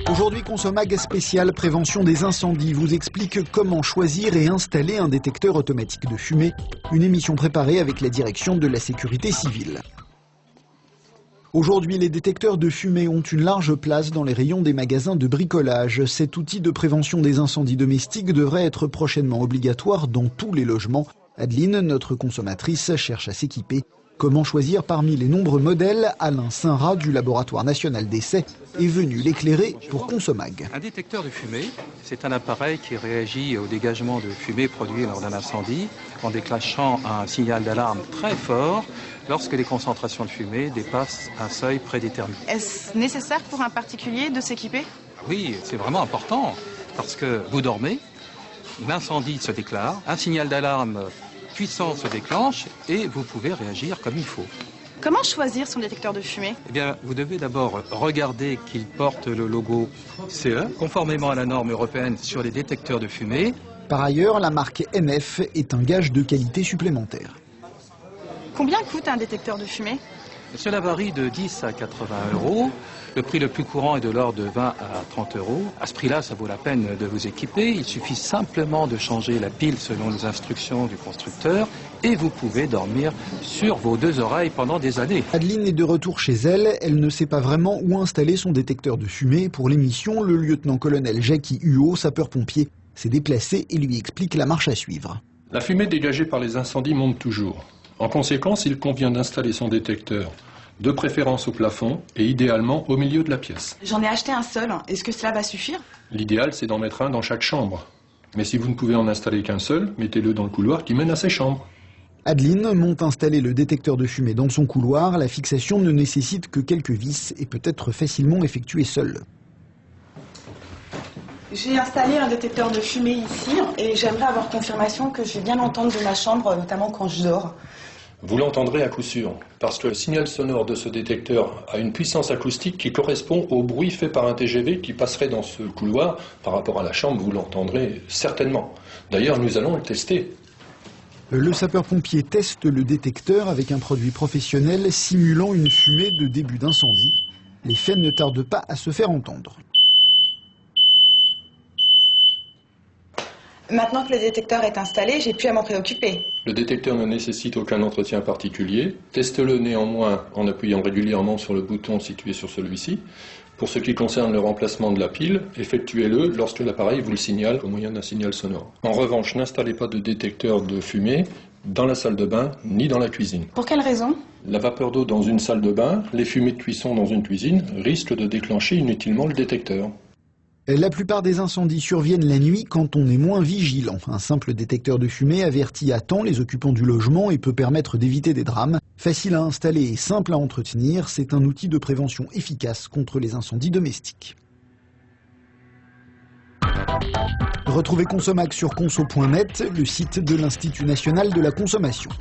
Aujourd'hui, Consomag spécial prévention des incendies vous explique comment choisir et installer un détecteur automatique de fumée. Une émission préparée avec la direction de la sécurité civile. Aujourd'hui, les détecteurs de fumée ont une large place dans les rayons des magasins de bricolage. Cet outil de prévention des incendies domestiques devrait être prochainement obligatoire dans tous les logements. Adeline, notre consommatrice, cherche à s'équiper. Comment choisir parmi les nombreux modèles? Alain Saint-Rat du Laboratoire National d'Essai est venu l'éclairer pour Consomag. Un détecteur de fumée, c'est un appareil qui réagit au dégagement de fumée produit lors d'un incendie en déclenchant un signal d'alarme très fort lorsque les concentrations de fumée dépassent un seuil prédéterminé. Est-ce nécessaire pour un particulier de s'équiper? Oui, c'est vraiment important parce que vous dormez, l'incendie se déclare, un signal d'alarme puissant se déclenche et vous pouvez réagir comme il faut. Comment choisir son détecteur de fumée? Eh bien, vous devez d'abord regarder qu'il porte le logo CE, conformément à la norme européenne sur les détecteurs de fumée. Par ailleurs, la marque NF est un gage de qualité supplémentaire. Combien coûte un détecteur de fumée? Cela varie de 10 à 80 euros. Le prix le plus courant est de l'ordre de 20 à 30 euros. À ce prix-là, ça vaut la peine de vous équiper. Il suffit simplement de changer la pile selon les instructions du constructeur et vous pouvez dormir sur vos deux oreilles pendant des années. Adeline est de retour chez elle. Elle ne sait pas vraiment où installer son détecteur de fumée. Pour l'émission, le lieutenant-colonel Jackie Huot, sapeur-pompier, s'est déplacé et lui explique la marche à suivre. La fumée dégagée par les incendies monte toujours. En conséquence, il convient d'installer son détecteur, de préférence au plafond et idéalement au milieu de la pièce. J'en ai acheté un seul. Est-ce que cela va suffire? L'idéal, c'est d'en mettre un dans chaque chambre. Mais si vous ne pouvez en installer qu'un seul, mettez-le dans le couloir qui mène à ces chambres. Adeline monte installer le détecteur de fumée dans son couloir. La fixation ne nécessite que quelques vis et peut être facilement effectuée seule. J'ai installé un détecteur de fumée ici et j'aimerais avoir confirmation que je vais bien l'entendre de ma chambre, notamment quand je dors. Vous l'entendrez à coup sûr, parce que le signal sonore de ce détecteur a une puissance acoustique qui correspond au bruit fait par un TGV qui passerait dans ce couloir. Par rapport à la chambre, vous l'entendrez certainement. D'ailleurs, nous allons le tester. Le sapeur-pompier teste le détecteur avec un produit professionnel simulant une fumée de début d'incendie. Les faits ne tardent pas à se faire entendre. Maintenant que le détecteur est installé, j'ai plus à m'en préoccuper. Le détecteur ne nécessite aucun entretien particulier. Teste-le néanmoins en appuyant régulièrement sur le bouton situé sur celui-ci. Pour ce qui concerne le remplacement de la pile, effectuez-le lorsque l'appareil vous le signale au moyen d'un signal sonore. En revanche, n'installez pas de détecteur de fumée dans la salle de bain ni dans la cuisine. Pour quelle raison? La vapeur d'eau dans une salle de bain, les fumées de cuisson dans une cuisine risquent de déclencher inutilement le détecteur. La plupart des incendies surviennent la nuit quand on est moins vigilant. Un simple détecteur de fumée avertit à temps les occupants du logement et peut permettre d'éviter des drames. Facile à installer et simple à entretenir, c'est un outil de prévention efficace contre les incendies domestiques. Retrouvez Consomag sur conso.net, le site de l'Institut national de la consommation.